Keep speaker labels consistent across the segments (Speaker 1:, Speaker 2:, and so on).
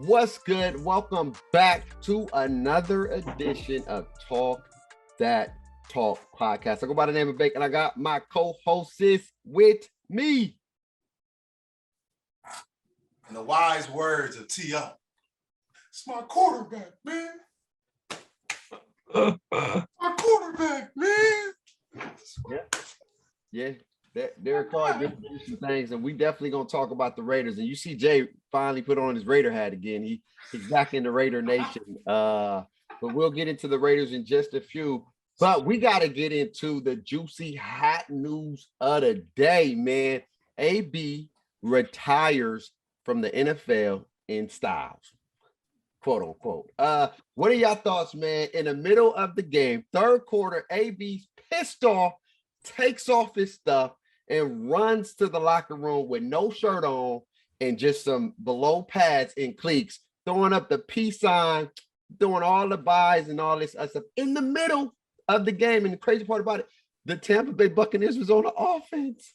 Speaker 1: What's good? Welcome back to another edition of Talk That Talk podcast. I go by the name of Bacon. I got my co-hosts with me.
Speaker 2: In the wise words of T.O., it's my quarterback, man. My quarterback, man.
Speaker 1: Yeah. Derek Carr did do some things, and we definitely gonna talk about the Raiders. And you see Jay finally put on his Raider hat again. He's back in the Raider Nation. But we'll get into the Raiders in just a few. But we got to get into the juicy hot news of the day, man. AB retires from the NFL in styles, quote unquote. What are y'all thoughts, man? In the middle of the game, third quarter, AB's pissed off, takes off his stuff, and runs to the locker room with no shirt on and just some below pads and cleats, throwing up the peace sign, doing all the buys and all this stuff in the middle of the game. And the crazy part about it, the Tampa Bay Buccaneers was on the offense.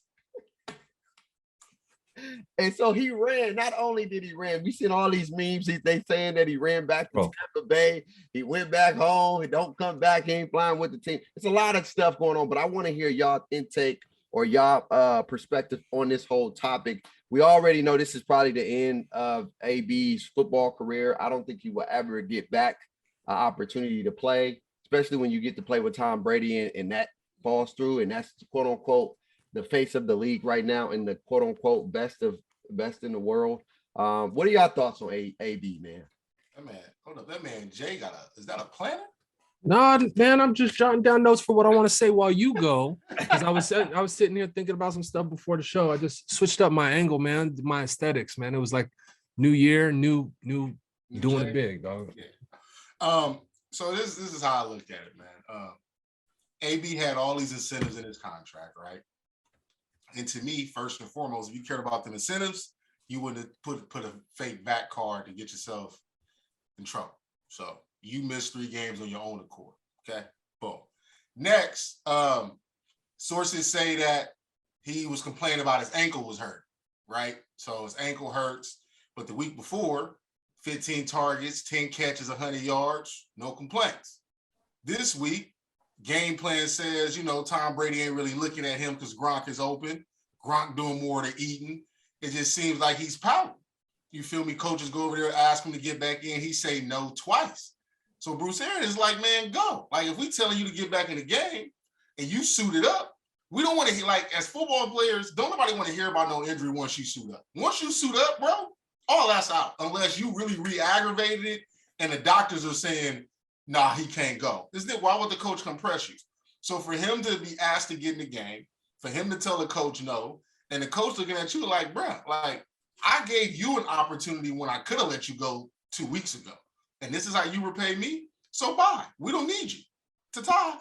Speaker 1: And so he ran. Not only did he run, we seen all these memes. They saying that he ran back to Tampa Bay. He went back home. He don't come back. He ain't flying with the team. It's a lot of stuff going on, but I want to hear y'all intake or y'all perspective on this whole topic. We already know this is probably the end of AB's football career. I don't think he will ever get back an opportunity to play, especially when you get to play with Tom Brady and that falls through, and that's quote unquote the face of the league right now and the quote unquote best in the world. What are y'all thoughts on AB, man?
Speaker 2: That man Jay is that a planner?
Speaker 3: No, man, I'm just jotting down notes for what I want to say while you go. Because I was sitting here thinking about some stuff before the show. I just switched up my angle, man, my aesthetics, man. It was like new year, new doing Jay. It big, dog.
Speaker 2: Yeah. So this is how I look at it, man. AB had all these incentives in his contract, right? And to me, first and foremost, if you cared about the incentives, you wouldn't have put a fake back card to get yourself in trouble. So you missed 3 games on your own accord. Okay, boom. Next, sources say that he was complaining about his ankle was hurt, right? So his ankle hurts, but the week before, 15 targets, 10 catches, 100 yards, no complaints. This week, game plan says, Tom Brady ain't really looking at him because Gronk is open. Gronk doing more than eating. It just seems like he's pouting. You feel me? Coaches go over there, ask him to get back in. He say no twice. So Bruce Arians is like, man, go. Like, if we telling you to get back in the game and you suited up, we don't want to hear, like, as football players, don't nobody want to hear about no injury once you suit up. Once you suit up, bro, all that's out. Unless you really re-aggravated it and the doctors are saying, nah, he can't go. Why would the coach come press you? So for him to be asked to get in the game, for him to tell the coach no, and the coach looking at you like, bro, like, I gave you an opportunity when I could have let you go 2 weeks ago. And this is how you repay me? So bye. We don't need you to tie.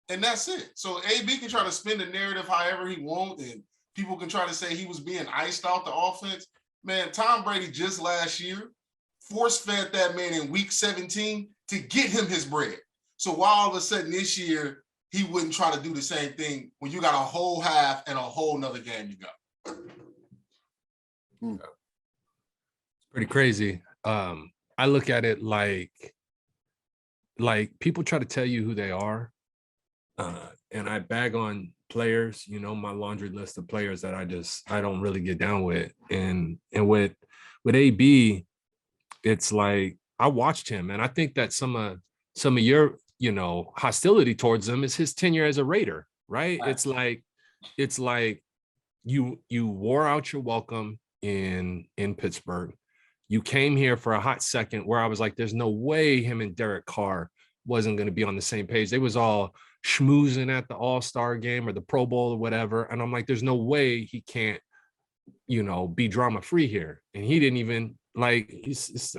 Speaker 2: And that's it. So AB can try to spin the narrative however he wants, and people can try to say he was being iced out the offense. Man, Tom Brady just last year force-fed that man in week 17 to get him his bread. So why all of a sudden this year he wouldn't try to do the same thing when you got a whole half and a whole nother game to go?
Speaker 3: It's pretty crazy. I look at it like people try to tell you who they are. And I bag on players, my laundry list of players that I don't really get down with. And with AB, it's like, I watched him, and I think that some of your, hostility towards him is his tenure as a Raider, right? Right. It's like you wore out your welcome in Pittsburgh. You came here for a hot second where I was like, there's no way him and Derek Carr wasn't going to be on the same page. They was all schmoozing at the All-Star game or the Pro Bowl or whatever. And I'm like, there's no way he can't, be drama-free here. And he didn't even, it's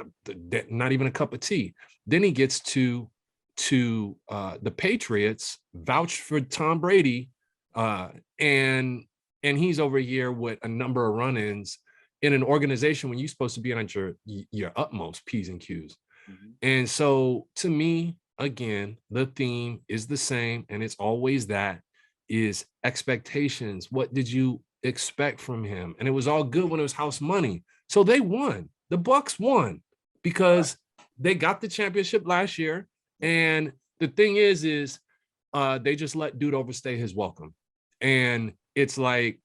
Speaker 3: not even a cup of tea. Then he gets to the Patriots, vouched for Tom Brady, and he's over here with a number of run-ins in an organization when you're supposed to be on your utmost P's and Q's. Mm-hmm. And so to me, again, the theme is the same, and it's always that, is expectations. What did you expect from him? And it was all good when it was house money. So they won. The Bucs won because they got the championship last year. And the thing is they just let dude overstay his welcome. And it's like,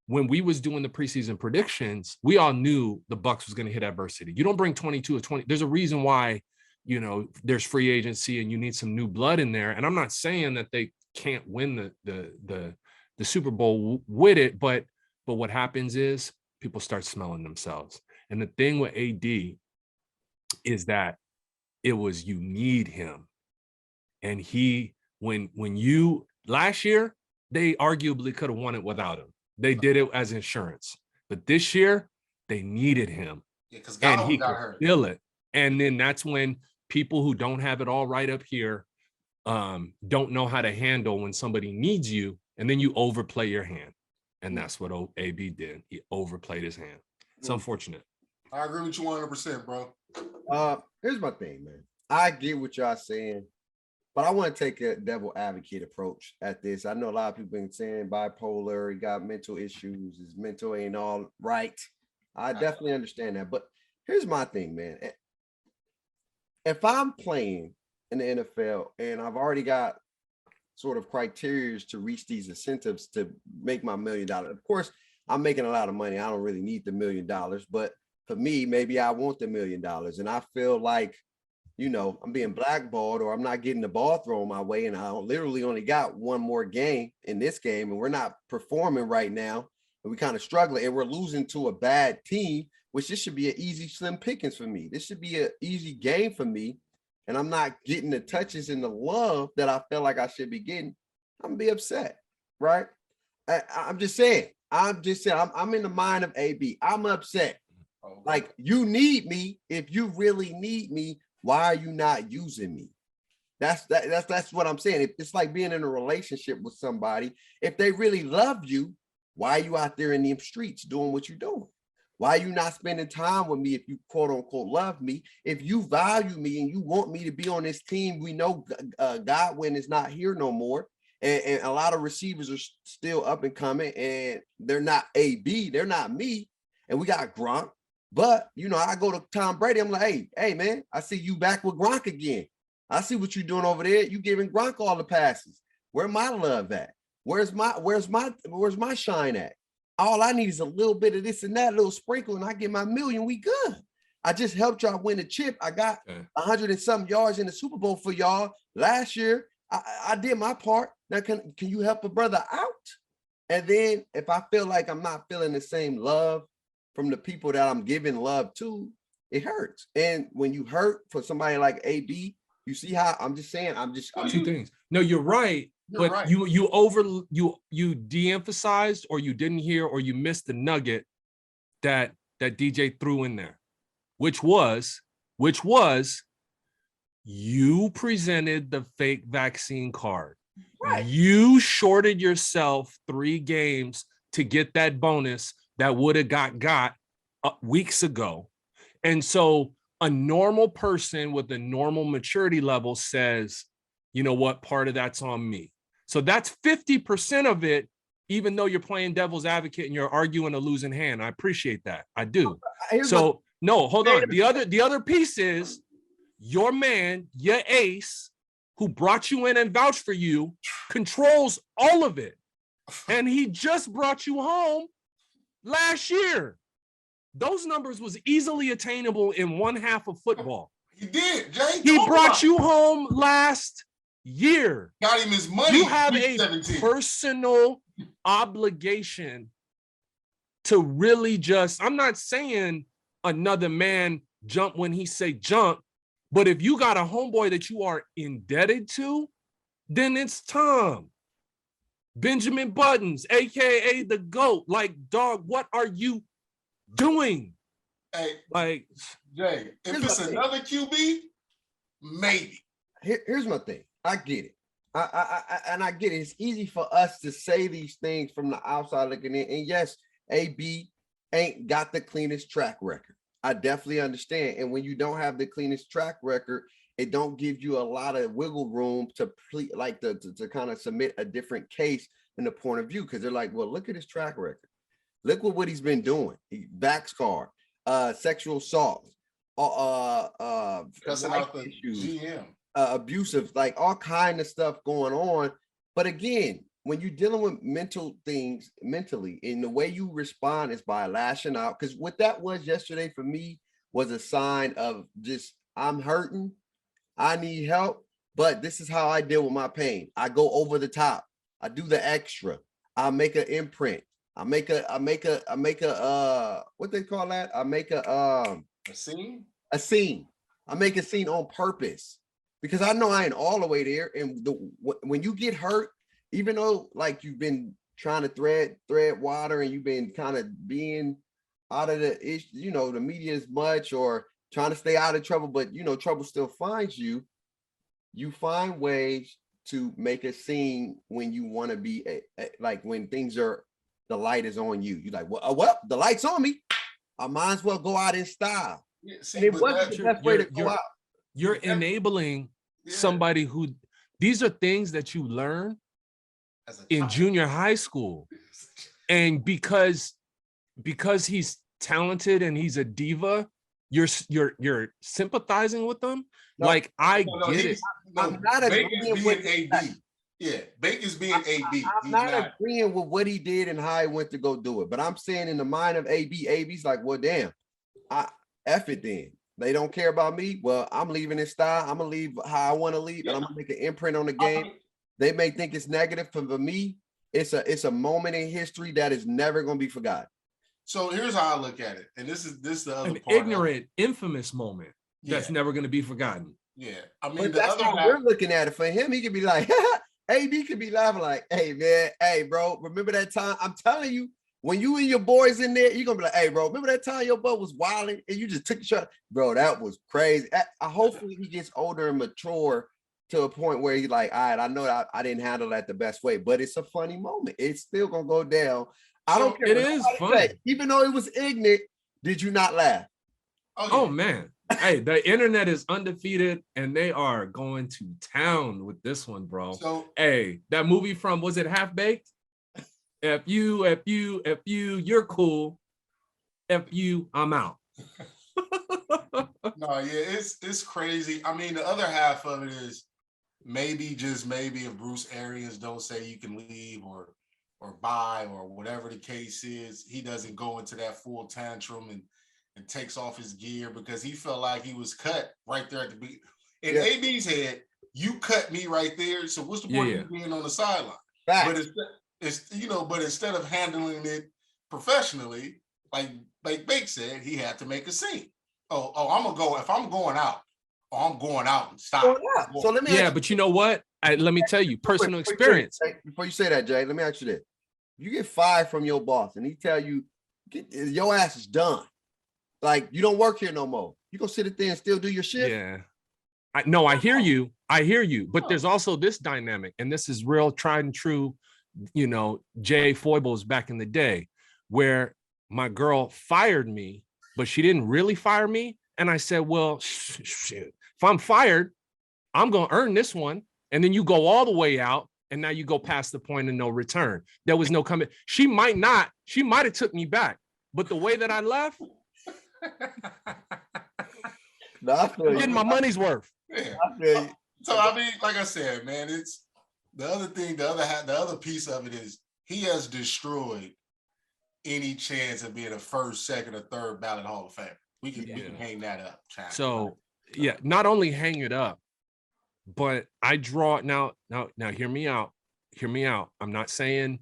Speaker 3: when we was doing the preseason predictions, we all knew the Bucks was going to hit adversity. You don't bring 22 or 20. There's a reason why, there's free agency and you need some new blood in there. And I'm not saying that they can't win the Super Bowl with it, but what happens is people start smelling themselves. And the thing with AD is that you need him. And last year, they arguably could have won it without him. They did it as insurance, but this year they needed him, and he could feel it. And then that's when people who don't have it all right up here don't know how to handle when somebody needs you, and then you overplay your hand. And that's what AB did. He overplayed his hand. It's unfortunate.
Speaker 2: I agree with you 100%, bro.
Speaker 1: Here's my thing, man. I get what y'all saying, but I want to take a devil advocate approach at this. I know a lot of people been saying bipolar, he got mental issues, his mental ain't all right. I definitely understand that. But here's my thing, man. If I'm playing in the NFL and I've already got sort of criteria to reach these incentives to make my $1 million, of course, I'm making a lot of money. I don't really need the $1 million, but for me, maybe I want the $1 million. And I feel like, I'm being blackballed or I'm not getting the ball thrown my way. And I literally only got one more game in this game and we're not performing right now. And we kind of struggling and we're losing to a bad team, which this should be an easy slim pickings for me. This should be an easy game for me. And I'm not getting the touches and the love that I feel like I should be getting. I'm gonna be upset, right? I'm just saying, I'm in the mind of AB. I'm upset. Like, you need me. If you really need me, why are you not using me? That's what I'm saying. It's like being in a relationship with somebody. If they really love you, why are you out there in the streets doing what you're doing? Why are you not spending time with me if you quote unquote love me? If you value me and you want me to be on this team, we know Godwin is not here no more. And a lot of receivers are still up and coming and they're not AB, they're not me. And we got Gronk. But, I go to Tom Brady. I'm like, hey, man, I see you back with Gronk again. I see what you're doing over there. You giving Gronk all the passes. Where my love at? Where's my shine at? All I need is a little bit of this and that, little sprinkle, and I get my $1 million. We good. I just helped y'all win the chip. I got 100 and some yards in the Super Bowl for y'all last year. I did my part. Now, can you help a brother out? And then if I feel like I'm not feeling the same love from the people that I'm giving love to, it hurts. And when you hurt for somebody like AB, you see how I'm just saying,
Speaker 3: two things. No, you're right. But right. You de-emphasized or you didn't hear or you missed the nugget that DJ threw in there, which was you presented the fake vaccine card. Right. You shorted yourself 3 games to get that bonus that would have got weeks ago. And so a normal person with a normal maturity level says, you know what, part of that's on me. So that's 50% of it, even though you're playing devil's advocate and you're arguing a losing hand. I appreciate that. I do. No, hold on. The other piece is your man, your ace, who brought you in and vouched for you, controls all of it. And he just brought you home last year. Those numbers was easily attainable in one half of football.
Speaker 2: He did, Jay.
Speaker 3: He brought you home last year.
Speaker 2: Got him his money.
Speaker 3: You have a personal obligation to really just, I'm not saying another man jump when he say jump, but if you got a homeboy that you are indebted to, then it's Tom. Benjamin Buttons, AKA the GOAT. Like, dog, what are you doing?
Speaker 2: Hey,
Speaker 3: like,
Speaker 2: Jay, if it's another QB, maybe.
Speaker 1: Here's my thing. I get it. I get it. It's easy for us to say these things from the outside looking in. And yes, AB ain't got the cleanest track record. I definitely understand. And when you don't have the cleanest track record, it don't give you a lot of wiggle room to kind of submit a different case in the point of view. Because they're like, well, look at his track record. Look what he's been doing. Back scar, sexual assault,
Speaker 2: Cussing
Speaker 1: wife
Speaker 2: out the
Speaker 1: issues,
Speaker 2: GM.
Speaker 1: abusive, like all kind of stuff going on. But again, when you're dealing with mental things mentally, and the way you respond is by lashing out. Because what that was yesterday for me was a sign of just, I'm hurting, I need help, but this is how I deal with my pain. I go over the top. I do the extra. I make an imprint. I make a what they call that? I make
Speaker 2: a scene.
Speaker 1: A scene. I make a scene on purpose because I know I ain't all the way there. And when you get hurt, even though like you've been trying to thread water and you've been kind of being out of the issue, you know, the media as much, or trying to stay out of trouble, but you know, trouble still finds you. You find ways to make a scene when you want to be like when things are, the light is on you. You're like, well, the light's on me. I might as well go out in style.
Speaker 2: Yeah, see,
Speaker 1: and it wasn't the best way to go out.
Speaker 3: You're enabling somebody who, these are things that you learn in junior high school. And because he's talented and he's a diva, you're sympathizing with them. No, like I get it.
Speaker 1: I'm not agreeing with
Speaker 2: AB. Yeah, Baker's being AB.
Speaker 1: I'm not agreeing with what he did and how he went to go do it. But I'm saying in the mind of AB, AB's like, well, damn, F it then. They don't care about me. Well, I'm leaving in style. I'm gonna leave how I want to leave, and I'm gonna make an imprint on the game. They may think it's negative, but for me, it's a moment in history that is never gonna be forgotten.
Speaker 2: So here's how I look at it, and this is the other
Speaker 3: an
Speaker 2: part.
Speaker 3: Ignorant, infamous moment that's never gonna be forgotten.
Speaker 2: Yeah, I mean,
Speaker 1: but that's how we're looking at it. For him, he could be like, AB could be laughing like, hey man, hey bro, remember that time? I'm telling you, when you and your boys in there, you're gonna be like, hey bro, remember that time your butt was wilding and you just took a shot? Bro, that was crazy. Hopefully he gets older and mature to a point where he's like, all right, I know that I didn't handle that the best way, but it's a funny moment. It's still gonna go down. I don't care.
Speaker 3: It is funny.
Speaker 1: Even though it was ignorant, did you not laugh?
Speaker 3: Oh man. Hey, the internet is undefeated and they are going to town with this one, bro. So, hey, that movie from, was it Half Baked? If you, you're cool. If you, I'm out.
Speaker 2: No, yeah, it's crazy. I mean, the other half of it is maybe, just maybe, if Bruce Arians don't say you can leave or buy or whatever the case is, he doesn't go into that full tantrum and takes off his gear because he felt like he was cut right there at the beginning. In AB's head, you cut me right there. So what's the point of you being on the sideline? But it's but instead of handling it professionally, like Bake said, he had to make a scene. Oh, I'm gonna go. If I'm going out, I'm going out and stop.
Speaker 1: So let me.
Speaker 3: Yeah, but you know what? Let me tell you, personal experience.
Speaker 1: Before you say that, Jay, let me ask you this: you get fired from your boss, and he tell you, your ass is done. Like, you don't work here no more. You gonna sit there and still do your shit?
Speaker 3: Yeah. I hear you. But there's also this dynamic, and this is real tried and true, Jay foibles back in the day, where my girl fired me, but she didn't really fire me. And I said, well, shit, if I'm fired, I'm gonna earn this one. And then you go all the way out, and now you go past the point of no return. There was no coming. She might have took me back, but the way that I left, I'm getting my money's worth.
Speaker 2: Yeah. So I mean, like I said, man, it's the other thing. The other piece of it is he has destroyed any chance of being a first, second, or third ballot Hall of Famer. We can hang that up. China.
Speaker 3: So not only hang it up, but I draw now. Hear me out. I'm not saying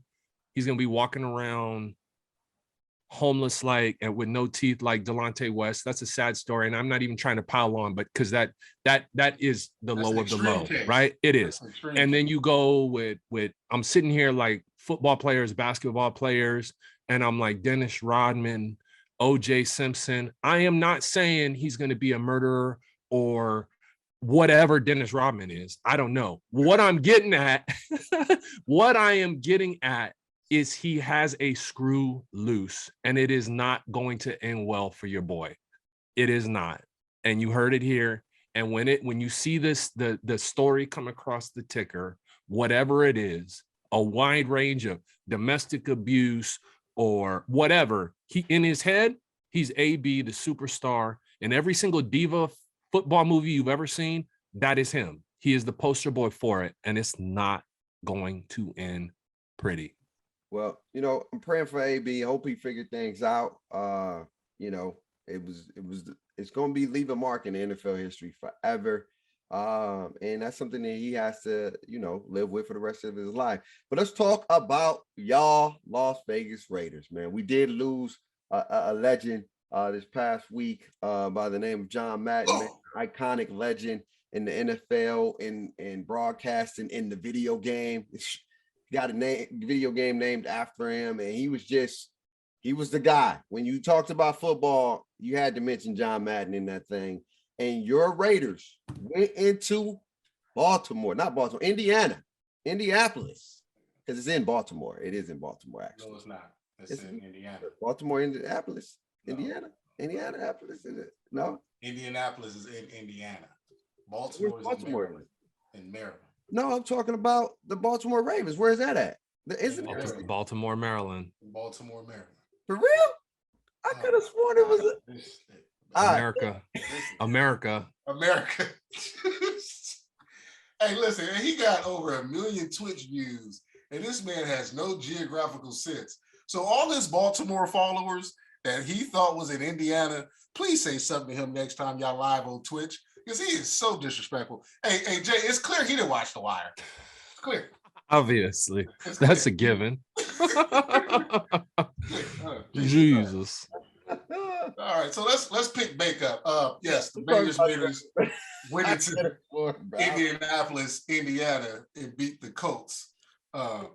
Speaker 3: he's gonna be walking around homeless and with no teeth like Delonte West. That's a sad story, and I'm not even trying to pile on, but because that is the low of the low, right? It is. And then you go with I'm sitting here like football players, basketball players, and I'm like Dennis Rodman, OJ Simpson. I am not saying he's going to be a murderer or whatever Dennis Rodman is. I don't know. What I'm getting at, is he has a screw loose, and it is not going to end well for your boy. It is not. And you heard it here. And when you see this, the story come across the ticker, whatever it is, a wide range of domestic abuse or whatever, he in his head, he's AB, the superstar, In every single diva football movie you've ever seen, that is him. He is the poster boy for it, and it's not going to end pretty.
Speaker 1: Well, I'm praying for AB. Hope he figured things out. It's going to be leave a mark in the NFL history forever. And that's something that he has to, live with for the rest of his life. But let's talk about y'all Las Vegas Raiders, man. We did lose a legend this past week by the name of John Madden, man, iconic legend in the NFL and broadcasting in the video game. Got a video game named after him, and he was the guy. When you talked about football, you had to mention John Madden in that thing. And your Raiders went into Indianapolis, because it's in Baltimore. It is in Baltimore, actually.
Speaker 2: No, it's not. It's in Indiana.
Speaker 1: Baltimore, Indianapolis, Indiana, Indianapolis, is it? No,
Speaker 2: Indianapolis is in Indiana. Baltimore is in Maryland.
Speaker 1: No, I'm talking about the Baltimore Ravens. Where is that at? Isn't
Speaker 3: it Baltimore, Maryland?
Speaker 2: Baltimore, Maryland.
Speaker 1: For real? I could have sworn it was
Speaker 3: America. America.
Speaker 2: Hey, listen, he got over 1 million Twitch views, and this man has no geographical sense. So all his Baltimore followers that he thought was in Indiana, please say something to him next time y'all live on Twitch, because he is so disrespectful. Hey, Jay, it's clear he didn't watch The Wire. It's clear.
Speaker 3: Obviously. That's a given. Jesus.
Speaker 2: All right, so let's pick Bake up. Yes, the Vegas Raiders went into Indianapolis, Indiana, and beat the Colts. And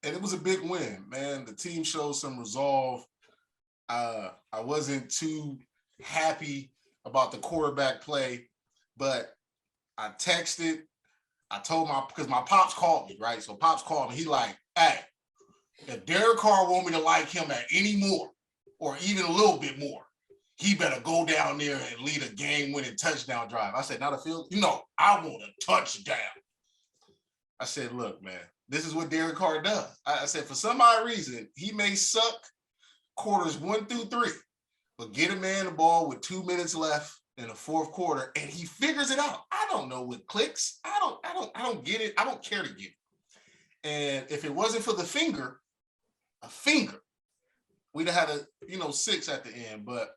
Speaker 2: it was a big win, man. The team showed some resolve. I wasn't too happy about the quarterback play, but I texted. I told because my pops called me, right? So pops called me. He like, hey, if Derek Carr want me to like him at any more, or even a little bit more, he better go down there and lead a game-winning touchdown drive. I said, not a field. I want a touchdown. I said, look, man, this is what Derek Carr does. I said, for some odd reason, he may suck quarters 1 through 3, but get a man the ball with 2 minutes left in the fourth quarter, and he figures it out. I don't know what clicks. I don't get it. I don't care to get it. And if it wasn't for the finger, we'd have had a 6 at the end. But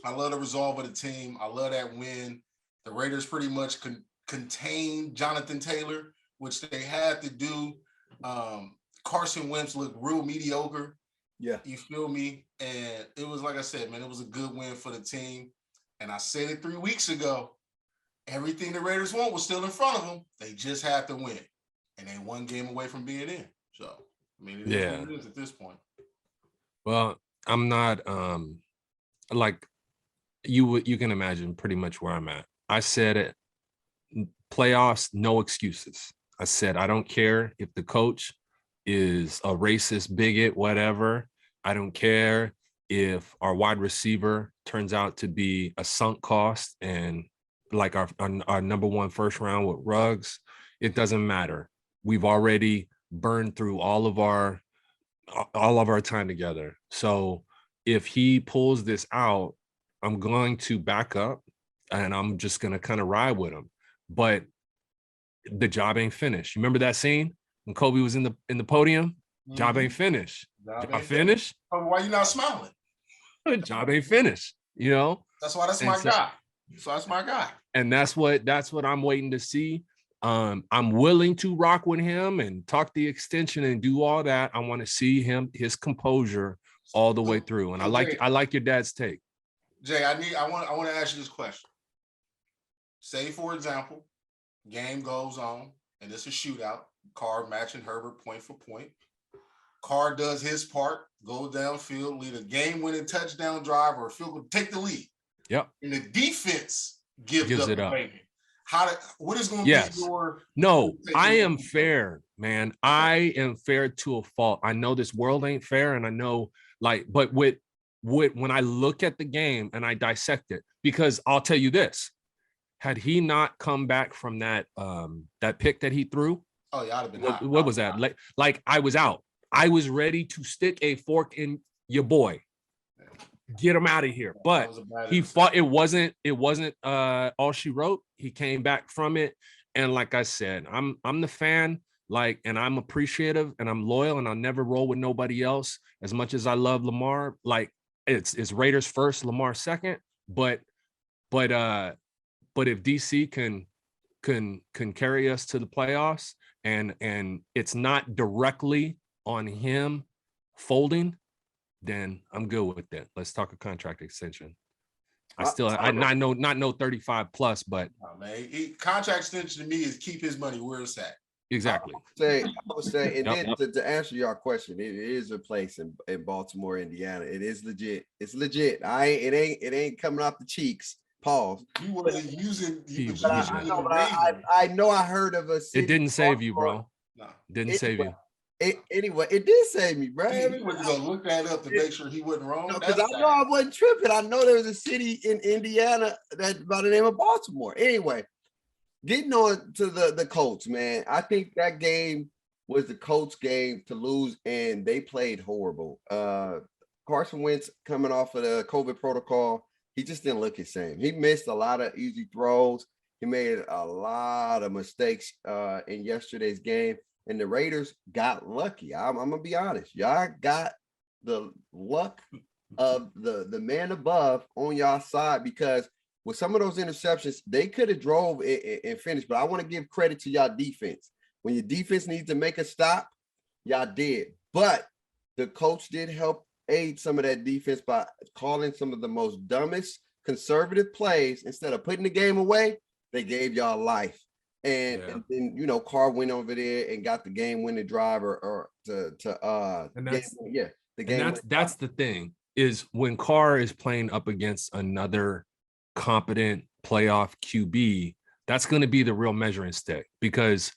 Speaker 2: I love the resolve of the team. I love that win. The Raiders pretty much contained Jonathan Taylor, which they had to do. Carson Wentz looked real mediocre.
Speaker 1: Yeah.
Speaker 2: You feel me? And it was, like I said, man, it was a good win for the team. And I said it 3 weeks ago, everything the Raiders want was still in front of them. They just had to win. And they 1 game away from being in. So, I mean, it is what it is at this point.
Speaker 3: Well, I'm not like you can imagine pretty much where I'm at. I said it, playoffs, no excuses. I said, I don't care if the coach is a racist bigot, whatever. I don't care if our wide receiver turns out to be a sunk cost and like our number 1 first round with Ruggs. It doesn't matter. We've already burned through all of our time together. So if he pulls this out, I'm going to back up and I'm just going to kind of ride with him. But the job ain't finished. You remember that scene when Kobe was in the podium? Mm-hmm. Job ain't finished. Job finished.
Speaker 2: Why you not smiling?
Speaker 3: Job ain't finished.
Speaker 2: That's why that's my guy. So that's my guy.
Speaker 3: And that's what I'm waiting to see. I'm willing to rock with him and talk the extension and do all that. I want to see his composure all the way through. And I like your dad's take.
Speaker 2: Jay, I want to ask you this question. Say, for example, game goes on and it's a shootout. Carr matching Herbert point for point. Carr does his part, go downfield, lead a game-winning touchdown drive or a field goal, take the lead.
Speaker 3: Yep.
Speaker 2: And the defense gives it up. What is going to be your?
Speaker 3: No, I am fair, man. I am fair to a fault. I know this world ain't fair, and I know, but when I look at the game and I dissect it, because I'll tell you this: had he not come back from that pick that he threw,
Speaker 2: oh yeah, I'd have been.
Speaker 3: What was that? Like I was out. I was ready to stick a fork in your boy. get him out of here. But he fought. It wasn't all she wrote. He came back from it. And like I said, I'm the fan, like, and I'm appreciative and I'm loyal and I'll never roll with nobody else. As much as I love Lamar, like it's Raiders first, Lamar second. But if DC can carry us to the playoffs and it's not directly on him folding, then I'm good with that. Let's talk a contract extension. I know 35 plus, but
Speaker 2: contract extension to me is keep his money where it's at.
Speaker 3: Exactly.
Speaker 1: I would say, and then to answer your question, it is a place in Baltimore, Indiana. It is legit. It's legit. It ain't coming off the cheeks. Pause.
Speaker 2: You wasn't using.
Speaker 1: I know. I heard of a city.
Speaker 3: It didn't save you, bro. No, didn't save you.
Speaker 1: Anyway, it did save me, bro.
Speaker 2: He was gonna look that up to make sure he wasn't wrong.
Speaker 1: Because I know I wasn't tripping. I know there was a city in Indiana that by the name of Baltimore. Anyway, getting on to the Colts, man. I think that game was the Colts game to lose, and they played horrible. Carson Wentz coming off of the COVID protocol, he just didn't look the same. He missed a lot of easy throws. He made a lot of mistakes in yesterday's game. And the Raiders got lucky. I'm gonna be honest. Y'all got the luck of the man above on y'all side, because with some of those interceptions, they could have drove and finished. But I want to give credit to y'all defense. When your defense needs to make a stop, y'all did. But the coach did help aid some of that defense by calling some of the most dumbest conservative plays. Instead of putting the game away, they gave y'all life. And then, you know, Carr went over there and got the game-winning drive
Speaker 3: that's the thing, is when Carr is playing up against another competent playoff QB, that's going to be the real measuring stick, because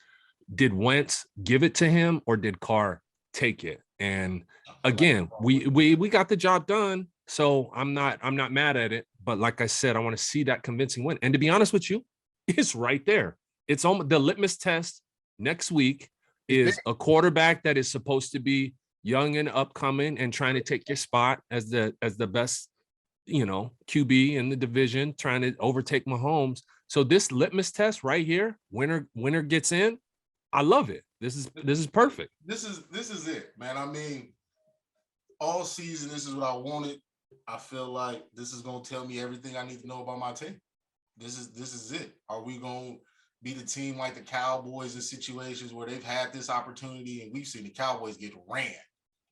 Speaker 3: did Wentz give it to him or did Carr take it? And again, we got the job done, so I'm not mad at it. But like I said, I want to see that convincing win. And to be honest with you, it's right there. It's almost the litmus test next week is a quarterback that is supposed to be young and upcoming and trying to take your spot as the best, you know, QB in the division, trying to overtake Mahomes. So this litmus test right here, winner gets in. I love it. This is perfect.
Speaker 2: This is it, man. I mean, all season, this is what I wanted. I feel like this is gonna tell me everything I need to know about my team. This is it. Are we gonna be the team like the Cowboys in situations where they've had this opportunity, and we've seen the Cowboys get ran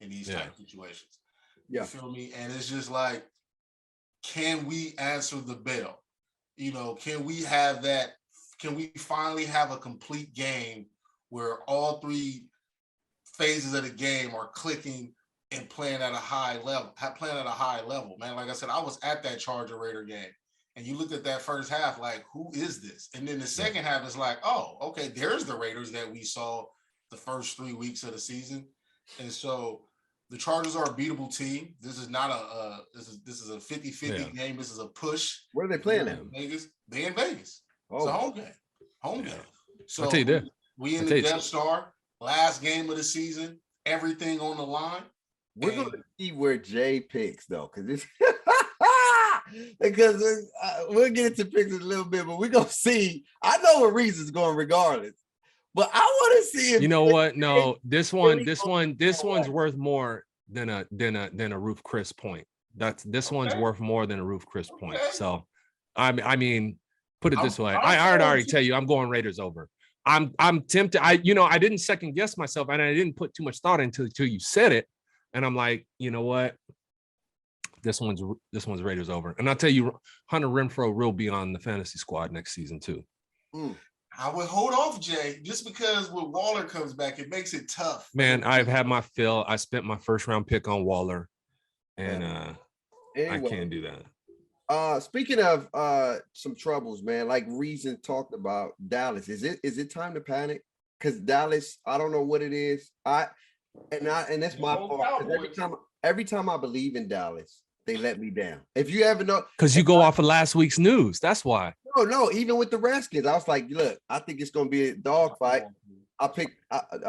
Speaker 2: in these type of situations? You feel me? And it's just like, can we answer the bell? You know, can we have that? Can we finally have a complete game where all three phases of the game are clicking and playing at a high level, man? Like I said, I was at that Charger Raider game. And you look at that first half, like, who is this? And then the second half is like, oh, okay, there's the Raiders that we saw the first 3 weeks of the season. And so the Chargers are a beatable team. This is not this is a 50-50 game. This is a push.
Speaker 1: Where are they playing at?
Speaker 2: Vegas. They in Vegas. It's a home game. Home game. So
Speaker 3: I'll tell you that.
Speaker 2: We in the Death Star, last game of the season, everything on the line.
Speaker 1: We're going to see where Jay picks, though, because we'll get into picks in a little bit, but we're going to see. I know where Reason's going regardless, but I want to see if,
Speaker 3: you know what? No, this one's worth more than a Roof Chris point. This one's worth more than a Roof Chris point. So, I mean, put it this way. I already tell you, I'm going Raiders over. I'm tempted. I didn't second guess myself, and I didn't put too much thought until you said it. And I'm like, you know what? This one's Raiders over. And I'll tell you, Hunter Renfrow will be on the fantasy squad next season too.
Speaker 2: I would hold off, Jay, just because when Waller comes back, it makes it tough.
Speaker 3: Man, I've had my fill. I spent my first round pick on Waller, and anyway, I can't do that.
Speaker 1: Speaking of some troubles, man, like Reason talked about Dallas. Is it time to panic? Because Dallas, I don't know what it is. And that's my fault. Every time I believe in Dallas, they let me down. If you ever know,
Speaker 3: because you go off of last week's news, that's why.
Speaker 1: No, even with the Redskins, I was like, look, I think it's going to be a dogfight. I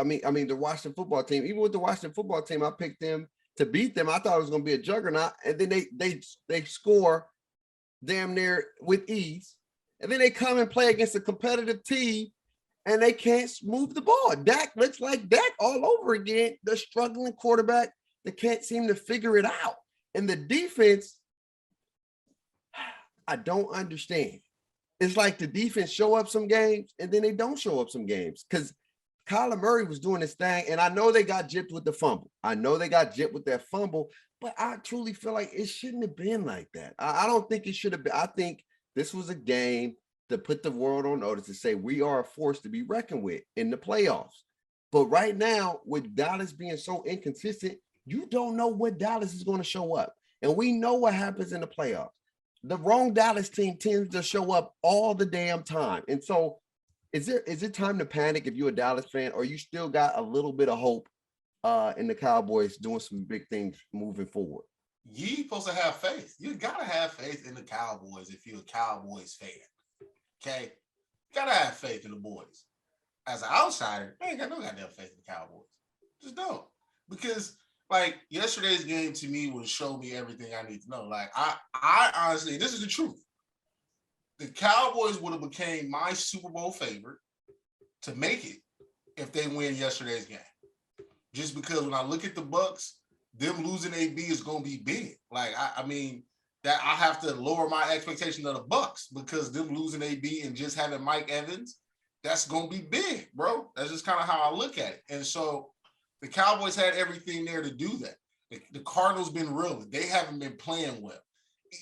Speaker 1: mean, the Washington football team. Even with the Washington football team, I picked them to beat them. I thought it was going to be a juggernaut, and then they score damn near with ease, and then they come and play against a competitive team, and they can't move the ball. Dak looks like Dak all over again, the struggling quarterback that can't seem to figure it out. And the defense, I don't understand. It's like the defense show up some games, and then they don't show up some games, because Kyler Murray was doing his thing, and I know they got gypped with the fumble. I know they got gypped with that fumble, but I truly feel like it shouldn't have been like that. I don't think it should have been. I think this was a game to put the world on notice, to say we are a force to be reckoned with in the playoffs. But right now, with Dallas being so inconsistent, you don't know what Dallas is going to show up. And we know what happens in the playoffs. The wrong Dallas team tends to show up all the damn time. And so is it time to panic if you're a Dallas fan, or you still got a little bit of hope in the Cowboys doing some big things moving forward?
Speaker 2: You supposed to have faith. You gotta have faith in the Cowboys if you're a Cowboys fan. Okay? You gotta have faith in the boys. As an outsider, I ain't got no goddamn faith in the Cowboys. Just don't. Because like yesterday's game to me would show me everything I need to know. Like I honestly, this is the truth. The Cowboys would have became my Super Bowl favorite to make it if they win yesterday's game. Just because when I look at the Bucks, them losing AB is going to be big. Like, I mean, that I have to lower my expectation of the Bucks, because them losing AB and just having Mike Evans, that's going to be big, bro. That's just kind of how I look at it. And so the Cowboys had everything there to do that. The Cardinals been real. They haven't been playing well.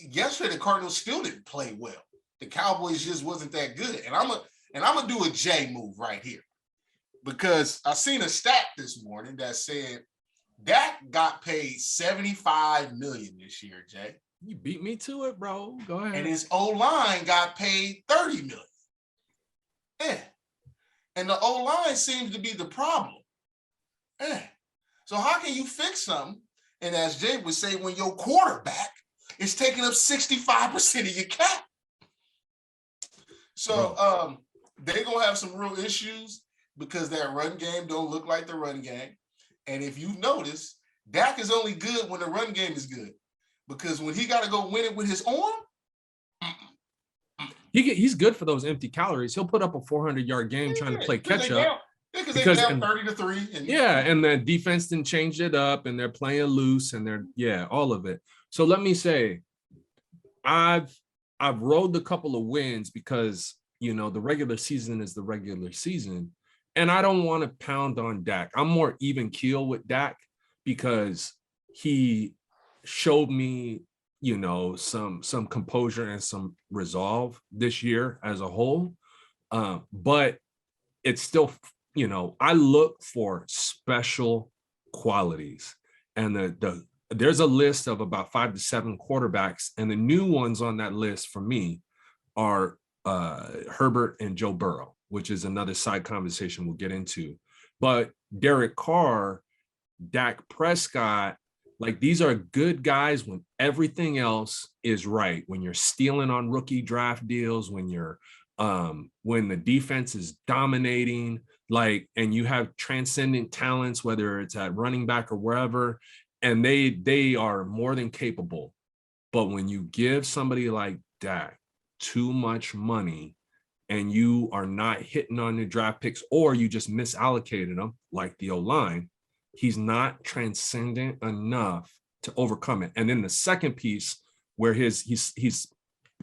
Speaker 2: Yesterday, the Cardinals still didn't play well. The Cowboys just wasn't that good. And I'm gonna do a J move right here, because I seen a stat this morning that said Dak got paid $75 million this year, Jay.
Speaker 3: You beat me to it, bro. Go ahead.
Speaker 2: And his O-line got paid $30 million. Yeah. And the O-line seems to be the problem. Yeah. So how can you fix something? And as Jay would say, when your quarterback is taking up 65% of your cap. So they're going to have some real issues, because that run game don't look like the run game. And if you notice, Dak is only good when the run game is good, because when he got to go win it with his arm,
Speaker 3: he's good for those empty calories. He'll put up a 400-yard game trying to play catch up.
Speaker 2: Because they down 30-3.
Speaker 3: And the defense didn't change it up, and they're playing loose, and all of it. So let me say, I've rode a couple of wins, because the regular season is the regular season, and I don't want to pound on Dak. I'm more even keel with Dak, because he showed me some composure and some resolve this year as a whole, but it's still I look for special qualities, and there's a list of about 5 to 7 quarterbacks, and the new ones on that list for me are Herbert and Joe Burrow, which is another side conversation we'll get into. But Derek Carr, Dak Prescott, like, these are good guys when everything else is right. When you're stealing on rookie draft deals, when the defense is dominating, and you have transcendent talents, whether it's at running back or wherever, and they are more than capable. But when you give somebody like Dak too much money, and you are not hitting on the draft picks, or you just misallocated them, like the O-line, he's not transcendent enough to overcome it. And then the second piece, where he's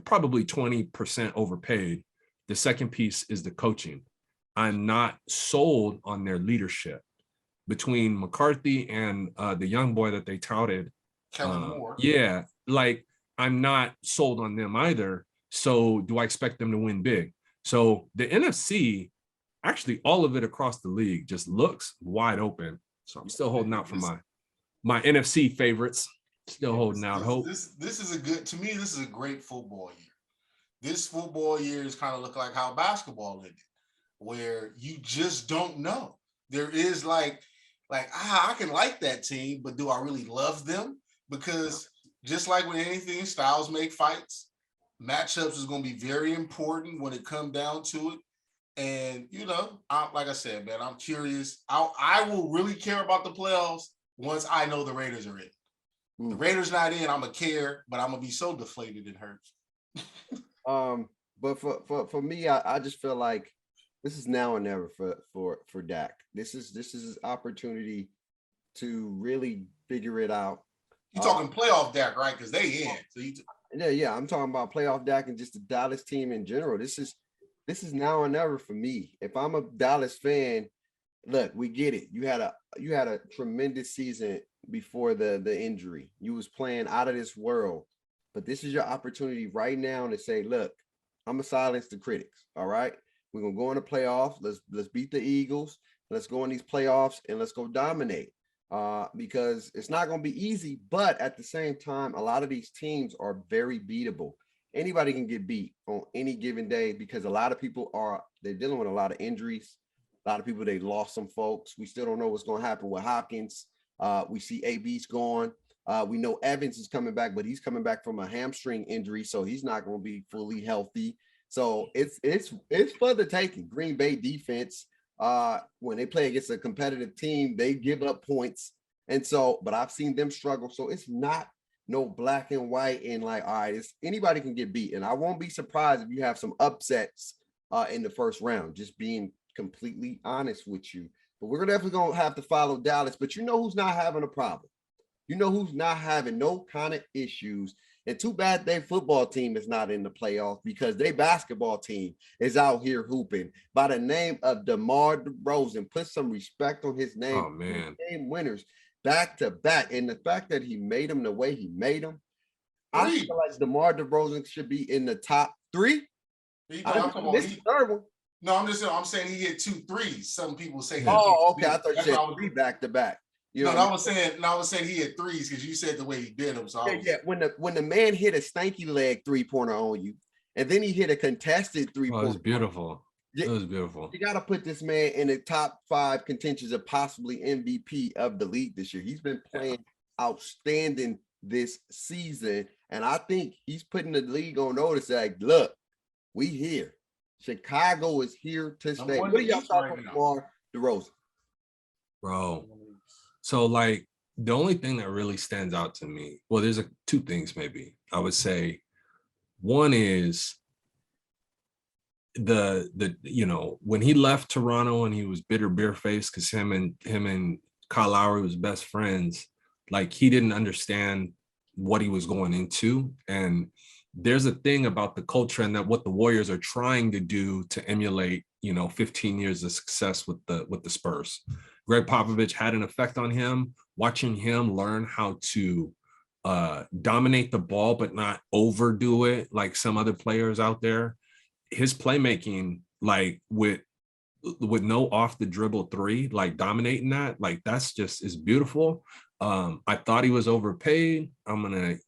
Speaker 3: probably 20% overpaid, the second piece is the coaching. I'm not sold on their leadership. Between McCarthy and the young boy that they touted,
Speaker 2: Kellen Moore.
Speaker 3: Yeah, I'm not sold on them either. So do I expect them to win big? So the NFC, actually all of it across the league, just looks wide open. So I'm still holding out for my NFC favorites. Still holding out hope.
Speaker 2: This is a great football year. This football year is kind of look like how basketball ended, where you just don't know. There is I can like that team, but do I really love them? Because just like with anything, styles make fights. Matchups is going to be very important when it comes down to it. And, like I said, man, I'm curious. I will really care about the playoffs once I know the Raiders are in. The Raiders not in, I'm gonna care, but I'm gonna be so deflated it hurts.
Speaker 1: But for me, I just feel like this is now or never for Dak. This is his opportunity to really figure it out.
Speaker 2: You talking playoff Dak, right? Because they in. So
Speaker 1: yeah, I'm talking about playoff Dak and just the Dallas team in general. This is now or never for me. If I'm a Dallas fan, look, we get it. You had a tremendous season before the injury. You was playing out of this world, but this is your opportunity right now to say, look, I'm gonna silence the critics. All right, we're gonna go in the playoffs. Let's beat the Eagles. Let's go in these playoffs and let's go dominate. Because it's not gonna be easy, but at the same time, a lot of these teams are very beatable. Anybody can get beat on any given day because a lot of people they're dealing with a lot of injuries. A lot of people, they lost some folks. We still don't know what's going to happen with Hopkins. We see AB's gone. We know Evans is coming back, but he's coming back from a hamstring injury, so he's not going to be fully healthy. So it's for the taking. Green Bay defense, when they play against a competitive team, they give up points. And so, but I've seen them struggle. So it's not no black and white and like, all right, anybody can get beat. And I won't be surprised if you have some upsets in the first round, just being completely honest with you. But we're definitely going to have to follow Dallas. But you know who's not having a problem? You know who's not having no kind of issues? And too bad their football team is not in the playoffs because their basketball team is out here hooping by the name of DeMar DeRozan. Put some respect on his name.
Speaker 3: Oh, man.
Speaker 1: Game winners back to back. And the fact that he made them the way he made them, I feel like DeMar DeRozan should be in the top 3. This is the third one.
Speaker 2: No, I'm saying he hit 2 threes. Some people say.
Speaker 1: Oh, okay. I thought you said 3 back to back.
Speaker 2: I was saying he hit 3s because you said the way he did them. So
Speaker 1: when the man hit a stanky leg 3-pointer on you, and then he hit a contested 3-pointer.
Speaker 3: It was beautiful. It was beautiful.
Speaker 1: You got to put this man in the top 5 contentions of possibly MVP of the league this year. He's been playing outstanding this season, and I think he's putting the league on notice. Like, look, we here. Chicago is here to stay. What do y'all talking about DeMar DeRozan?
Speaker 3: Bro. So like the only thing that really stands out to me, well, there's 2 things maybe. I would say one is the when he left Toronto and he was bitter beer-faced because him and Kyle Lowry was best friends, like he didn't understand what he was going into. And there's a thing about the culture and that what the Warriors are trying to do to emulate, 15 years of success with the Spurs. Greg Popovich had an effect on him, watching him learn how to dominate the ball, but not overdo it like some other players out there. His playmaking, like with no off the dribble 3, like dominating that, like that's just is beautiful. I thought he was overpaid. I'm gonna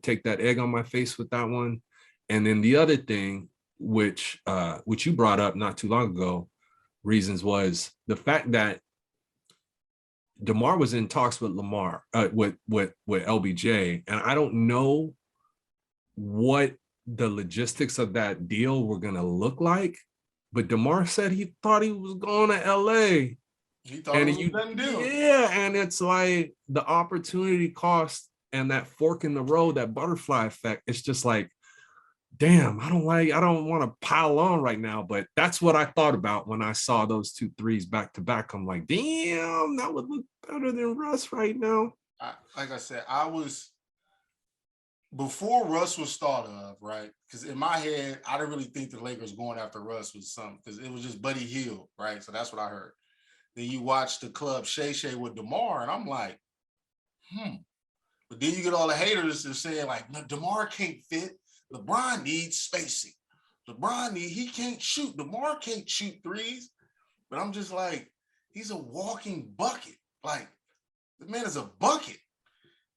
Speaker 3: take that egg on my face with that one. And then the other thing, which you brought up not too long ago, reasons, was the fact that DeMar was in talks with Lamar, with LBJ, and I don't know what the logistics of that deal were gonna look like, but DeMar said he thought he was going to LA.
Speaker 2: He thought it was a done deal.
Speaker 3: Yeah, and it's like the opportunity cost and that fork in the road, that butterfly effect. It's just like, damn, I don't want to pile on right now, but that's what I thought about when I saw those 2 threes back to back. I'm like, damn, that would look better than Russ right now.
Speaker 2: Like I said, before Russ was thought of, right? Because in my head, I didn't really think the Lakers going after Russ was something, because it was just Buddy Hield, right? So that's what I heard. Then you watch the club Shay with DeMar, and I'm like, But then you get all the haters that are saying like, no, DeMar can't fit. LeBron needs spacing. He can't shoot. DeMar can't shoot threes. But I'm just like, he's a walking bucket. Like, the man is a bucket.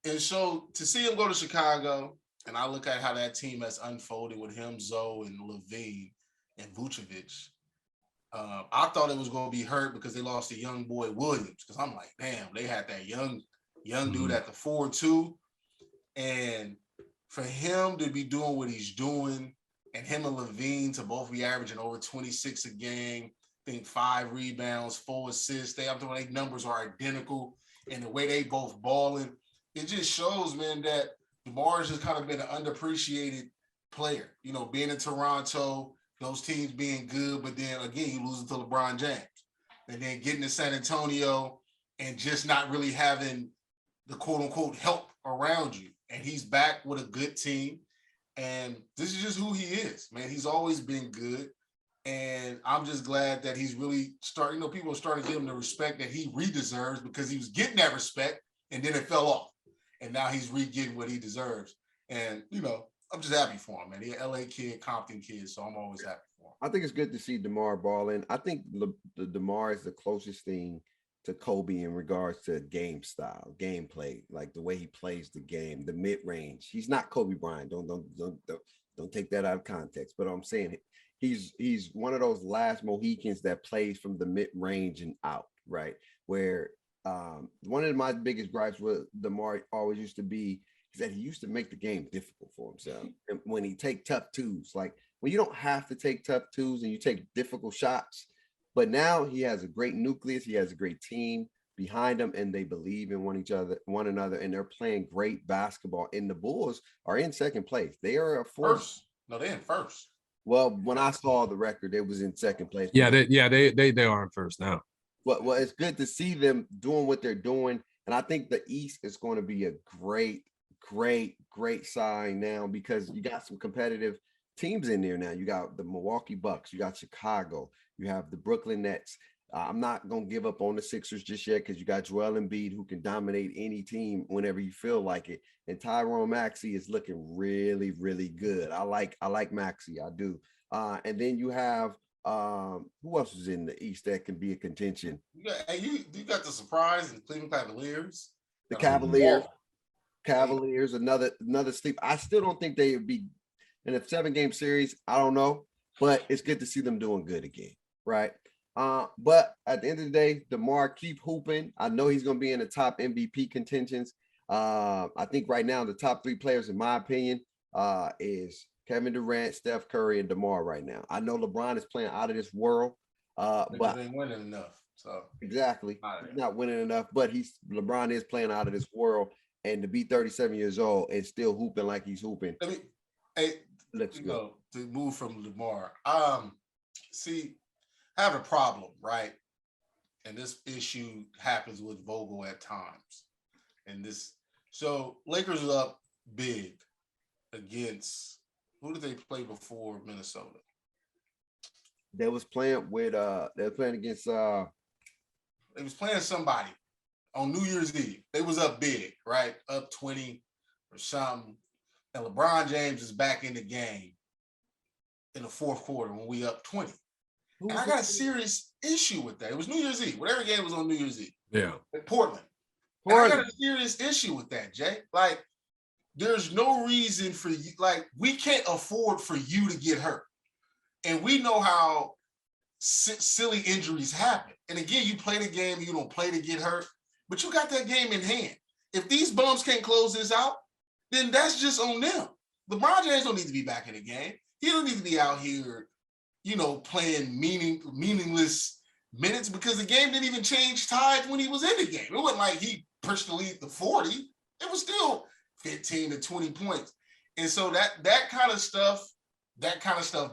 Speaker 2: And so to see him go to Chicago, and I look at how that team has unfolded with him, Zoe, and Levine, and Vucevic, I thought it was going to be hurt because they lost a young boy Williams. Because I'm like, damn, they had that young dude at the 4-2. And for him to be doing what he's doing, and him and Levine to both be averaging over 26 a game, think 5 rebounds, 4 assists. Their numbers are identical, and the way they both balling, it just shows, man, that DeMar has just kind of been an underappreciated player. You know, being in Toronto, those teams being good, but then again, you losing to LeBron James, and then getting to San Antonio and just not really having the quote unquote help around you. And he's back with a good team. And this is just who he is, man. He's always been good. And I'm just glad that he's really starting, people are starting to give him the respect that he redeserves, because he was getting that respect and then it fell off. And now he's re-getting what he deserves. And, I'm just happy for him, man. He's an LA kid, Compton kid, so I'm always happy for him.
Speaker 1: I think it's good to see DeMar balling. I think the DeMar is the closest thing to Kobe in regards to game style, gameplay, like the way he plays the game, the mid-range. He's not Kobe Bryant. Don't take that out of context. But I'm saying he's one of those last Mohicans that plays from the mid-range and out, right? Where one of my biggest gripes with DeMar always used to be is that he used to make the game difficult for himself. And when he take tough twos, like when you don't have to take tough twos and you take difficult shots, but now he has a great nucleus, he has a great team behind him, and they believe in one another, and they're playing great basketball. And the Bulls are in second place. They are a
Speaker 2: first. No, they're in first.
Speaker 1: Well, when I saw the record, it was in second place.
Speaker 3: Yeah, they are in first now.
Speaker 1: Well, it's good to see them doing what they're doing, and I think the East is going to be a great sign now, because you got some competitive teams in there now. You got the Milwaukee Bucks, you got Chicago, you have the Brooklyn Nets. I'm not going to give up on the Sixers just yet, because you got Joel Embiid, who can dominate any team whenever you feel like it. And Tyrone Maxey is looking really, really good. I like Maxey, I do. And then you have who else is in the East that can be a contention?
Speaker 2: You got the surprise in the Cleveland Cavaliers.
Speaker 1: The Cavaliers, another sleep. I still don't think they would be in a 7-game series. I don't know, but it's good to see them doing good again, right? But at the end of the day, DeMar, keep hooping. I know he's going to be in the top MVP contentions. I think right now the top 3 players, in my opinion, is Kevin Durant, Steph Curry, and DeMar right now. I know LeBron is playing out of this world, but
Speaker 2: they ain't winning enough. So
Speaker 1: exactly, he's not winning enough. But LeBron is playing out of this world, and to be 37 years old and still hooping like he's hooping.
Speaker 2: To move from DeMar, see, I have a problem, right? And this issue happens with Vogel at times. So Lakers are up big against, who did they play before Minnesota?
Speaker 1: They was playing against
Speaker 2: they was playing somebody on New Year's Eve. They was up big, right? Up 20 or something. And LeBron James is back in the game in the fourth quarter when we up 20. And I got a serious issue with that. It was New Year's Eve. Whatever game was on New Year's Eve.
Speaker 3: Yeah.
Speaker 2: In Portland. And I got a serious issue with that, Jay. Like, there's no reason for you. Like, we can't afford for you to get hurt. And we know how silly injuries happen. And again, you play the game, you don't play to get hurt, but you got that game in hand. If these bums can't close this out, then that's just on them. LeBron James don't need to be back in the game. He don't need to be out here, playing meaningless minutes, because the game didn't even change tides when he was in the game. It wasn't like he pushed the lead to 40. It was still 15 to 20 points. And so that kind of stuff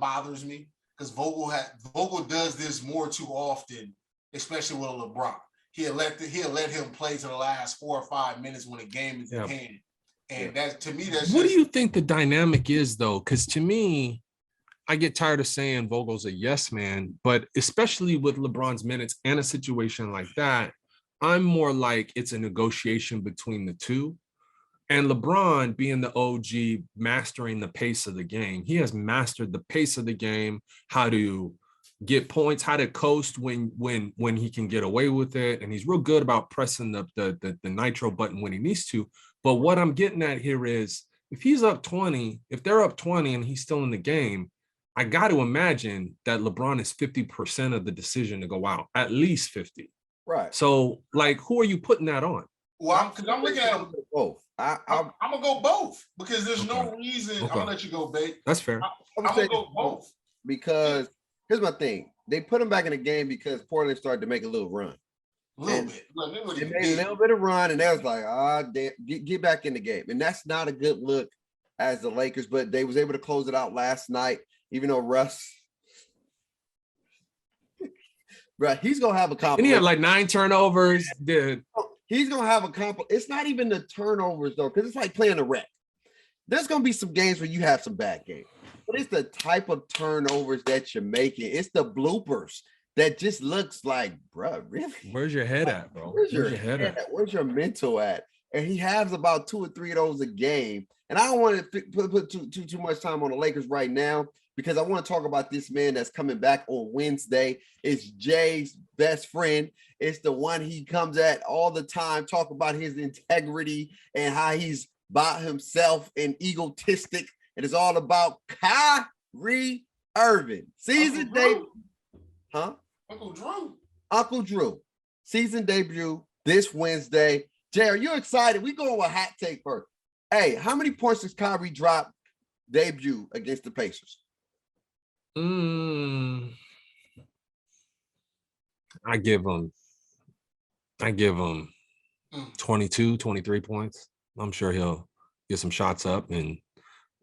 Speaker 2: bothers me, because Vogel does this more too often, especially with LeBron. He'll let him play to the last 4 or 5 minutes when the game is in hand. And that, to me, that's
Speaker 3: what do you think the dynamic is, though? Because to me, I get tired of saying Vogel's a yes man, but especially with LeBron's minutes and a situation like that, I'm more like it's a negotiation between the two. And LeBron, being the OG, mastering the pace of the game, he has mastered the pace of the game, how to get points, how to coast when he can get away with it, and he's real good about pressing the nitro button when he needs to. But what I'm getting at here is, if they're up 20 and he's still in the game, I got to imagine that LeBron is 50% of the decision to go out, at least 50.
Speaker 1: Right.
Speaker 3: So, like, who are you putting that on?
Speaker 2: Well, I'm looking at them
Speaker 1: both. I'm
Speaker 2: gonna go both, because there's no reason.
Speaker 3: Okay.
Speaker 2: I'm gonna let you go, babe.
Speaker 3: That's fair.
Speaker 2: I'm gonna go both,
Speaker 1: because here's my thing. they put him back in the game because Portland started to make a little run.
Speaker 2: A little bit. Well,
Speaker 1: They made a little bit of run, and they was like, damn, get back in the game. And that's not a good look as the Lakers, but they was able to close it out last night, even though Russ, bro, he's going to have a compliment.
Speaker 3: And he had like 9 turnovers, dude.
Speaker 1: He's going to have a compliment. It's not even the turnovers, though, because it's like playing a rec. There's going to be some games where you have some bad games, but it's the type of turnovers that you're making. It's the bloopers that just looks like, bro, really?
Speaker 3: Where's your head at, bro?
Speaker 1: Where's your head at? Where's your mental at? And he has about 2 or 3 of those a game. And I don't want to put too much time on the Lakers right now because I want to talk about this man that's coming back on Wednesday. It's Jay's best friend. It's the one he comes at all the time, talk about his integrity and how he's by himself and egotistic. And it's all about Kyrie Irving. Season debut. Huh? Uncle Drew. Season debut this Wednesday. Jay, are you excited? We go with a hot take first. Hey, how many points does Kyrie drop debut against the Pacers?
Speaker 3: I give him 22, 23 points. I'm sure he'll get some shots up, and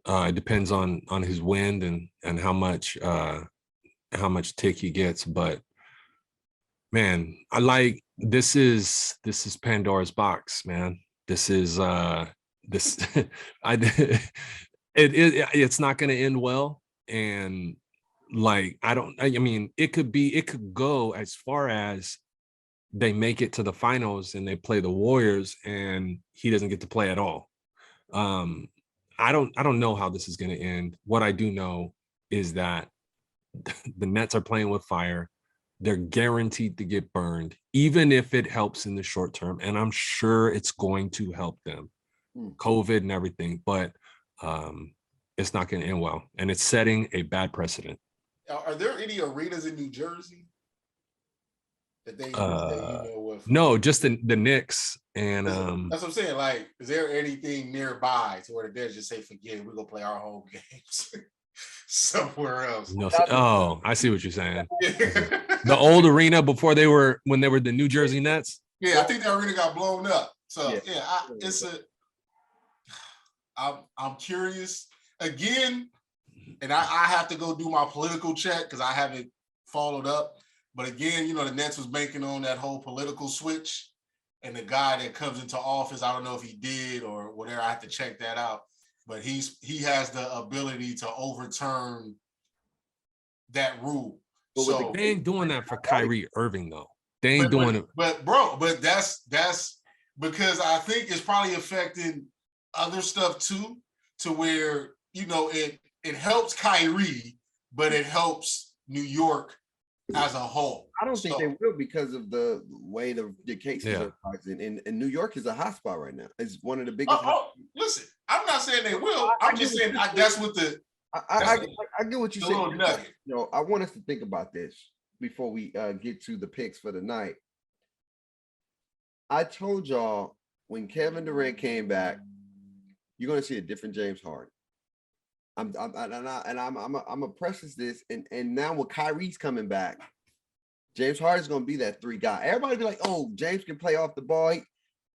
Speaker 3: it depends on his wind and how much tick he gets. But man, I like this is Pandora's box, man. This is it's not going to end well, and like I mean it could go as far as they make it to the finals and they play the Warriors and he doesn't get to play at all. I don't know how this is going to end. What I do know is that the Nets are playing with fire. They're guaranteed to get burned, even if it helps in the short term. And I'm sure it's going to help them, COVID and everything, but it's not going to end well. And it's setting a bad precedent.
Speaker 2: Are there any arenas in New Jersey that they with?
Speaker 3: No, just the Knicks. And
Speaker 2: that's what I'm saying. Like, is there anything nearby to where the Nets just say, forget it, we're going to play our home games somewhere else?
Speaker 3: No, oh, I see what you're saying. The old arena before when they were the New Jersey Nets.
Speaker 2: Yeah, I think that arena got blown up. So I'm curious again, and I have to go do my political check because I haven't followed up. But again, the Nets was banking on that whole political switch, and the guy that comes into office, I don't know if he did or whatever. I have to check that out. But he has the ability to overturn that rule. So
Speaker 3: they ain't doing that for Kyrie Irving though. They ain't doing it.
Speaker 2: But that's because I think it's probably affecting other stuff too, to where it helps Kyrie, but it helps New York as a whole.
Speaker 1: I don't think they will because of the way the cases are rising. And New York is a hotspot right now. It's one of the biggest.
Speaker 2: Listen, I'm not saying they will. I'm just saying that's what the.
Speaker 1: I get what you're saying.
Speaker 2: Nugget.
Speaker 1: I want us to think about this before we get to the picks for the night. I told y'all when Kevin Durant came back, you're going to see a different James Harden. I'm gonna preface this, and now with Kyrie's coming back, James Harden's gonna be that 3 guy. Everybody be like, "Oh, James can play off the ball."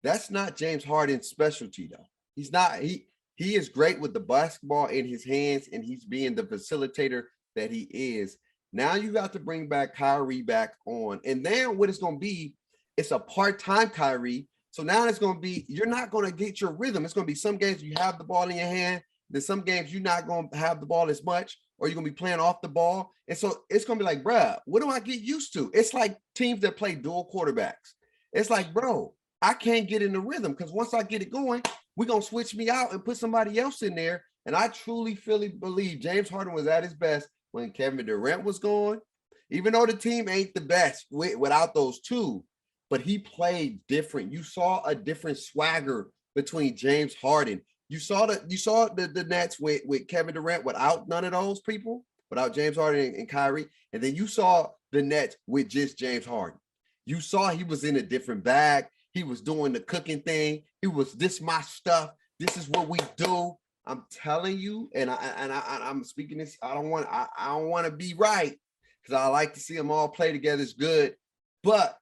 Speaker 1: That's not James Harden's specialty, though. He's not. He is great with the basketball in his hands, and he's being the facilitator that he is. Now you got to bring back Kyrie back on, and then what it's gonna be, it's a part-time Kyrie. So now it's gonna be you're not gonna get your rhythm. It's gonna be some games you have the ball in your hand. Then some games you're not going to have the ball as much, or you're going to be playing off the ball. And so it's going to be like, bruh, what do I get used to? It's like teams that play dual quarterbacks. It's like, bro, I can't get in the rhythm because once I get it going, we're going to switch me out and put somebody else in there. And I truly believe James Harden was at his best when Kevin Durant was gone, even though the team ain't the best without those two, but he played different. You saw a different swagger between James Harden. You saw the Nets with Kevin Durant without none of those people, without James Harden and Kyrie. And then you saw the Nets with just James Harden. You saw he was in a different bag. He was doing the cooking thing. He was, this my stuff. This is what we do. I'm telling you, and I'm speaking this. I don't want to be right because I like to see them all play together. It's good, but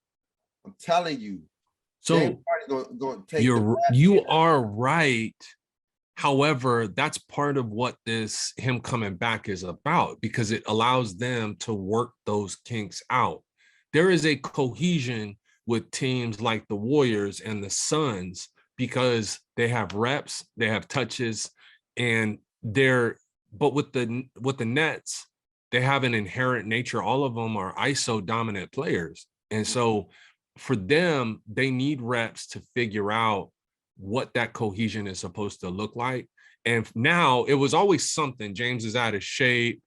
Speaker 1: I'm telling you,
Speaker 3: So
Speaker 1: going to take.
Speaker 3: You are right. However, that's part of what him coming back is about, because it allows them to work those kinks out. There is a cohesion with teams like the Warriors and the Suns because they have reps, they have touches, and but with the Nets, they have an inherent nature. All of them are ISO dominant players. And so for them, they need reps to figure out what that cohesion is supposed to look like. And now it was always something. James is out of shape,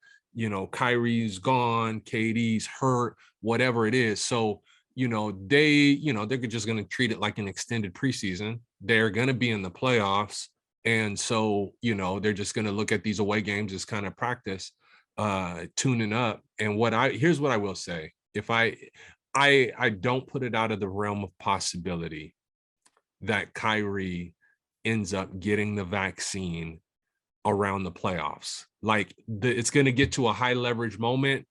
Speaker 3: Kyrie's gone, KD's hurt, whatever it is. So, they're just going to treat it like an extended preseason. They're going to be in the playoffs. And so, they're just going to look at these away games as kind of practice, tuning up. And here's what I will say. If I don't put it out of the realm of possibility that Kyrie ends up getting the vaccine around the playoffs. Like it's going to get to a high leverage moment.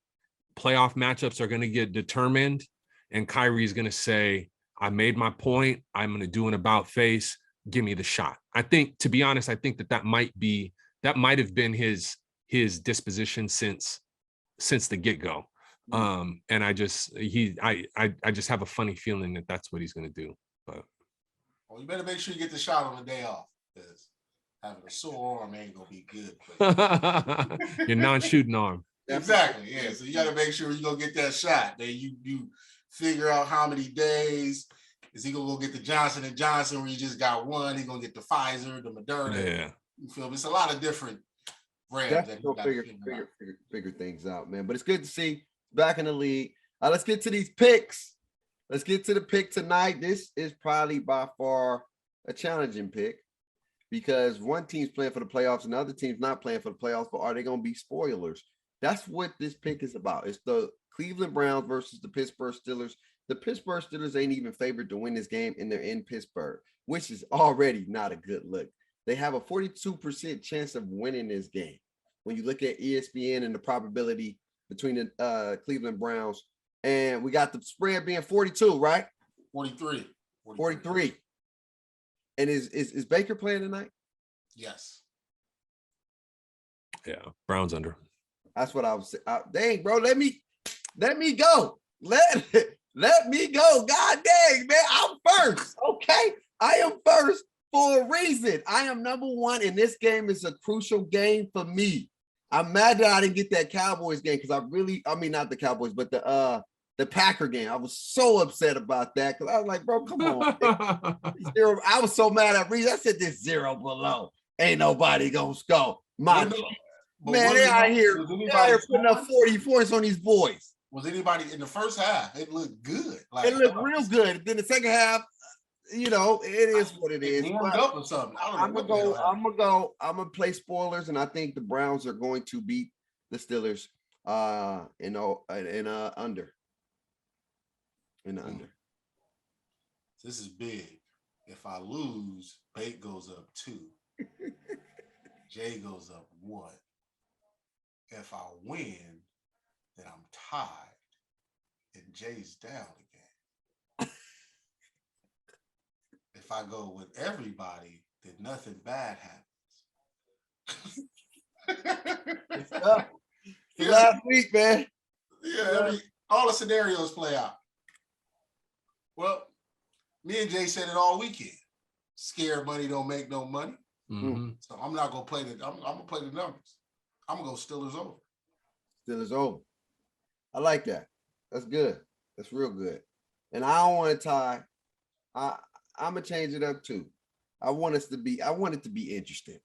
Speaker 3: Playoff matchups are going to get determined. And Kyrie is going to say, I made my point. I'm going to do an about face. Give me the shot. I think, to be honest, I think that might have been his disposition since the get-go. And I just have a funny feeling that that's what he's going to do. But
Speaker 2: well, you better make sure you get the shot on the day off, because having a sore arm ain't gonna be good.
Speaker 3: Your non-shooting arm.
Speaker 2: Exactly. Yeah. So you got to make sure you go get that shot. Then you figure out how many days. Is he gonna go get the Johnson & Johnson where you just got one? He gonna get the Pfizer, the Moderna.
Speaker 3: Yeah.
Speaker 2: You feel me? It's a lot of different brands. That
Speaker 1: figure things out, man. But it's good to see back in the league. Let's get to these picks. Let's get to the pick tonight. This is probably by far a challenging pick because one team's playing for the playoffs and the other team's not playing for the playoffs, but are they going to be spoilers? That's what this pick is about. It's the Cleveland Browns versus the Pittsburgh Steelers. The Pittsburgh Steelers ain't even favored to win this game, and they're in Pittsburgh, which is already not a good look. They have a 42% chance of winning this game. When you look at ESPN and the probability between the Cleveland Browns, and we got the spread being 42, right?
Speaker 2: 43.
Speaker 1: 43. And is Baker playing tonight?
Speaker 2: Yes.
Speaker 3: Yeah, Browns under.
Speaker 1: That's what I was saying. Dang, bro, let me go. Let me go. God dang, man, I'm first. Okay, I am first for a reason. I am number one, and this game is a crucial game for me. I'm mad that I didn't get that Cowboys game because I mean, not the Cowboys, but the Packer game. I was so upset about that because I was like, bro, come on. Zero. I was so mad at Reese. I said this 0 below. Ain't nobody gonna score. Man, they out here putting up 40 points on these boys.
Speaker 2: Was anybody in the first half? It looked good.
Speaker 1: It looked real good. Then the second half, it is what it is.
Speaker 2: Warmed up or something.
Speaker 1: I'm gonna play spoilers, and I think the Browns are going to beat the Steelers in under.
Speaker 2: This is big. If I lose, Bate goes up 2. Jay goes up 1. If I win, then I'm tied, and Jay's down again. If I go with everybody, then nothing bad happens.
Speaker 1: Last week, man.
Speaker 2: Yeah, all the scenarios play out. Well, me and Jay said it all weekend. Scared money don't make no money.
Speaker 3: Mm-hmm.
Speaker 2: So I'm not gonna play I'm gonna play the numbers. I'm gonna go Steelers over.
Speaker 1: Steelers over. I like that. That's good. That's real good. And I don't want to tie. I'm gonna change it up too. I want it to be interesting.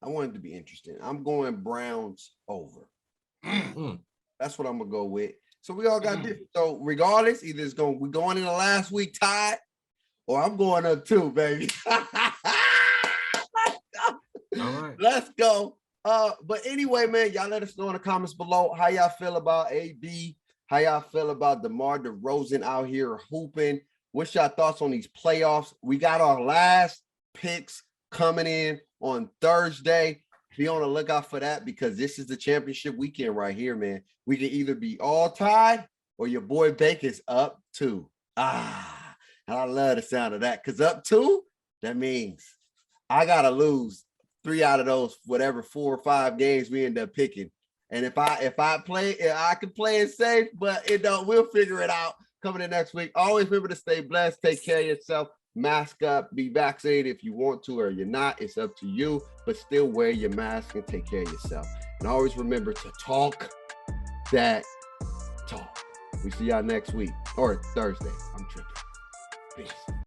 Speaker 1: I'm going Browns over. That's what I'm gonna go with. So we all got different. So regardless, either we're going in the last week tied, or I'm going up too, baby.
Speaker 3: All right.
Speaker 1: Let's go. But anyway, man, y'all let us know in the comments below how y'all feel about AB, how y'all feel about DeMar DeRozan out here hooping. What's y'all thoughts on these playoffs? We got our last picks coming in on Thursday. be on the lookout for that because this is the championship weekend right here, man. We can either be all tied or your boy Bacon's up 2. And I love the sound of that because up 2, that means I gotta lose 3 out of those whatever 4 or 5 games we end up picking. And if I play, I can play it safe, but we'll figure it out coming in next week. Always remember to stay blessed, take care of yourself, mask up, be vaccinated if you want to or you're not. It's up to you, but still wear your mask and take care of yourself. And always remember to talk that talk. We see y'all next week or Thursday. I'm tripping. Peace.